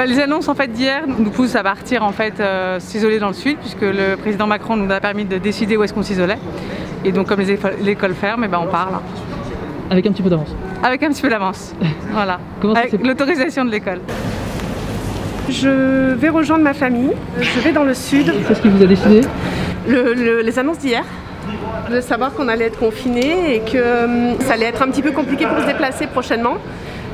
Les annonces en fait d'hier nous poussent à partir en fait s'isoler dans le sud, puisque le président Macron nous a permis de décider où est-ce qu'on s'isolait. Et donc comme l'école ferme, on part là. Avec un petit peu d'avance. Avec un petit peu d'avance, voilà. Avec l'autorisation de l'école. Je vais rejoindre ma famille, je vais dans le sud. Qu'est-ce qui vous a décidé? Les annonces d'hier, de savoir qu'on allait être confinés et que ça allait être un petit peu compliqué pour se déplacer prochainement.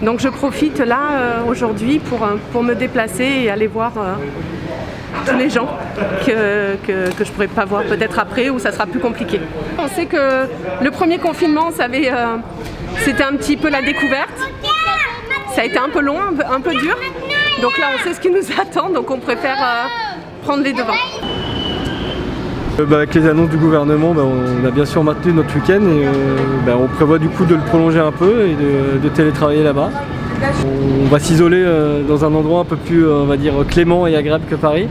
Donc je profite là aujourd'hui pour me déplacer et aller voir tous les gens que je ne pourrai pas voir peut-être après, ou ça sera plus compliqué. On sait que le premier confinement, c'était un petit peu la découverte. Ça a été un peu long, un peu dur. Donc là, on sait ce qui nous attend, donc on préfère prendre les devants. Avec les annonces du gouvernement, on a bien sûr maintenu notre week-end et on prévoit du coup de le prolonger un peu et de télétravailler là-bas. On va s'isoler dans un endroit un peu plus, on va dire, clément et agréable que Paris.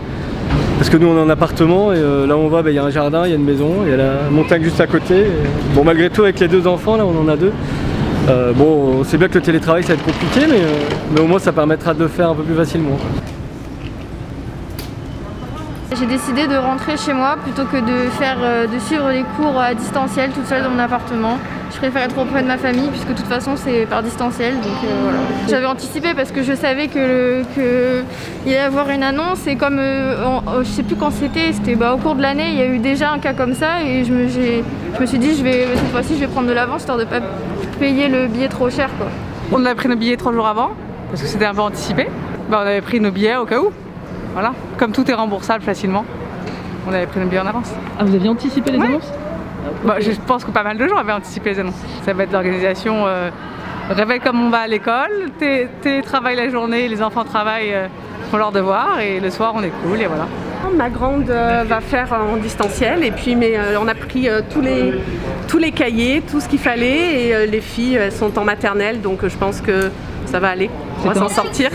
Parce que nous on est en appartement et là où on va, il y a un jardin, il y a une maison, il y a la montagne juste à côté. Bon, malgré tout, avec les 2 enfants, là on en a 2. On sait bien que le télétravail ça va être compliqué, mais au moins ça permettra de le faire un peu plus facilement. J'ai décidé de rentrer chez moi plutôt que de suivre les cours à distanciel toute seule dans mon appartement. Je préfère être auprès de ma famille puisque de toute façon c'est par distanciel, donc voilà. J'avais anticipé parce que je savais qu'il allait y avoir une annonce et comme je sais plus quand c'était au cours de l'année, il y a eu déjà un cas comme ça et je me suis dit cette fois-ci je vais prendre de l'avance histoire de pas payer le billet trop cher, quoi. On a pris nos billets 3 jours avant parce que c'était un peu anticipé. On avait pris nos billets au cas où. Voilà, comme tout est remboursable facilement, on avait pris nos billets en avance. Ah, vous aviez anticipé les annonces? Je pense que pas mal de gens avaient anticipé les annonces. Ça va être l'organisation réveil comme on va à l'école, télétravail la journée, les enfants travaillent, font leurs devoirs et le soir on est cool et voilà. Ma grande va faire en distanciel et puis on a pris tous les cahiers, tout ce qu'il fallait et les filles elles sont en maternelle, donc je pense que ça va aller, on va s'en sortir.